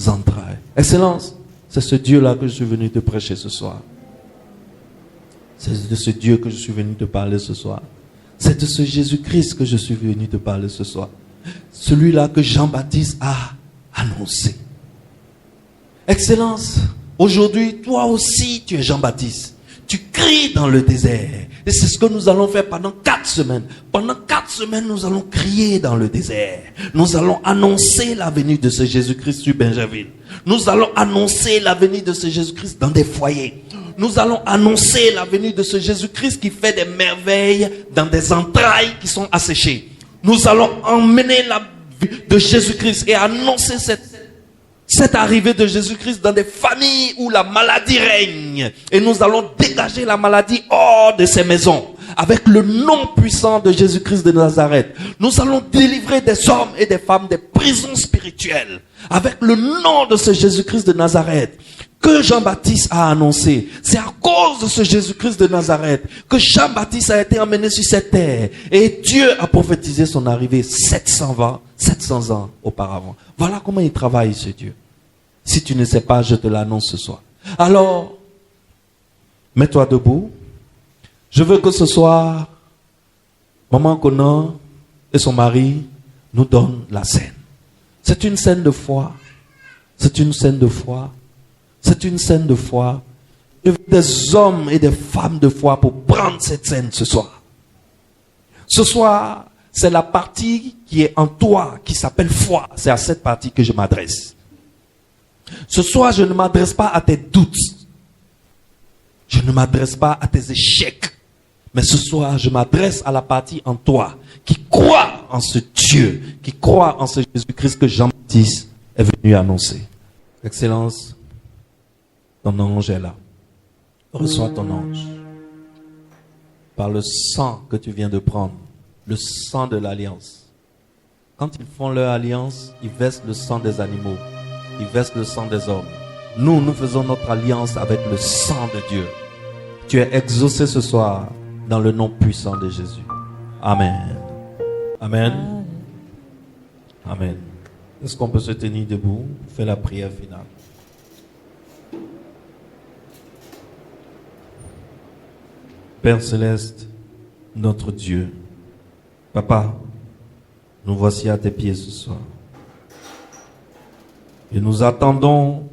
entrailles. Excellence, c'est ce Dieu-là que je suis venu te prêcher ce soir. C'est de ce Dieu que je suis venu te parler ce soir. C'est de ce Jésus-Christ que je suis venu te parler ce soir. Celui-là que Jean-Baptiste a annoncé. Excellence, aujourd'hui, toi aussi, tu es Jean-Baptiste. Tu cries dans le désert. Et c'est ce que nous allons faire pendant 4 semaines. Pendant 4 semaines, nous allons crier dans le désert. Nous allons annoncer la venue de ce Jésus-Christ sur Benjerville. Nous allons annoncer la venue de ce Jésus-Christ dans des foyers. Nous allons annoncer la venue de ce Jésus-Christ qui fait des merveilles dans des entrailles qui sont asséchées. Nous allons emmener la vie de Jésus-Christ et annoncer cette arrivée de Jésus-Christ dans des familles où la maladie règne. Et nous allons dégager la maladie hors de ces maisons. Avec le nom puissant de Jésus-Christ de Nazareth. Nous allons délivrer des hommes et des femmes des prisons spirituelles. Avec le nom de ce Jésus-Christ de Nazareth que Jean-Baptiste a annoncé. C'est à cause de ce Jésus-Christ de Nazareth que Jean-Baptiste a été emmené sur cette terre. Et Dieu a prophétisé son arrivée 700 ans auparavant. Voilà comment il travaille, ce Dieu. Si tu ne sais pas, je te l'annonce ce soir. Alors, mets-toi debout. Je veux que ce soir, Maman Conan et son mari nous donnent la scène. C'est une scène de foi. C'est une scène de foi. C'est une scène de foi. Je veux des hommes et des femmes de foi pour prendre cette scène ce soir. Ce soir, c'est la partie qui est en toi, qui s'appelle foi. C'est à cette partie que je m'adresse. Ce soir, je ne m'adresse pas à tes doutes. Je ne m'adresse pas à tes échecs. Mais ce soir, je m'adresse à la partie en toi, qui croit en ce Dieu, qui croit en ce Jésus-Christ que Jean-Baptiste est venu annoncer. Excellence, ton ange est là. Reçois ton ange. Par le sang que tu viens de prendre, le sang de l'alliance. Quand ils font leur alliance, ils versent le sang des animaux. Ils versent le sang des hommes. Nous faisons notre alliance avec le sang de Dieu. Tu es exaucé ce soir dans le nom puissant de Jésus. Amen. Amen. Amen. Est-ce qu'on peut se tenir debout? Faire la prière finale. Père Céleste, notre Dieu, Papa, nous voici à tes pieds ce soir. Et nous attendons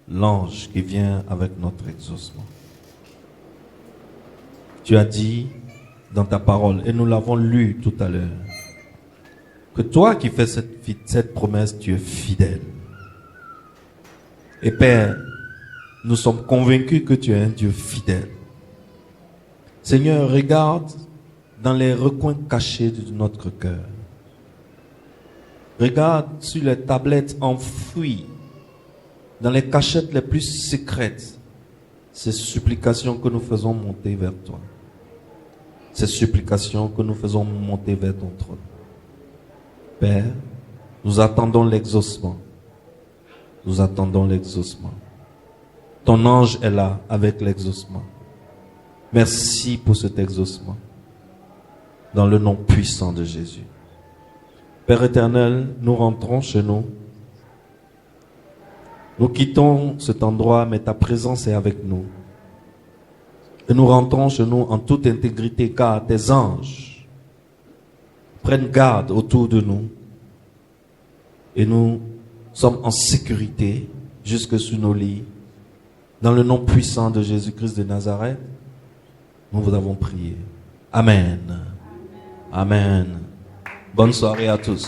l'ange qui vient avec notre exaucement. Tu as dit dans ta parole, et nous l'avons lu tout à l'heure, que toi qui fais cette promesse, tu es fidèle. Et Père, nous sommes convaincus que tu es un Dieu fidèle. Seigneur, regarde dans les recoins cachés de notre cœur. Regarde sur les tablettes enfouies, dans les cachettes les plus secrètes, ces supplications que nous faisons monter vers toi. Ces supplications que nous faisons monter vers ton trône. Père, nous attendons l'exaucement. Nous attendons l'exaucement. Ton ange est là avec l'exaucement. Merci pour cet exaucement. Dans le nom puissant de Jésus. Père éternel, nous rentrons chez nous. Nous quittons cet endroit, mais ta présence est avec nous. Et nous rentrons chez nous en toute intégrité, car tes anges prennent garde autour de nous. et nous sommes en sécurité jusque sous nos lits. Dans le nom puissant de Jésus-Christ de Nazareth, nous vous avons prié. Amen. Amen. Bonne soirée à tous.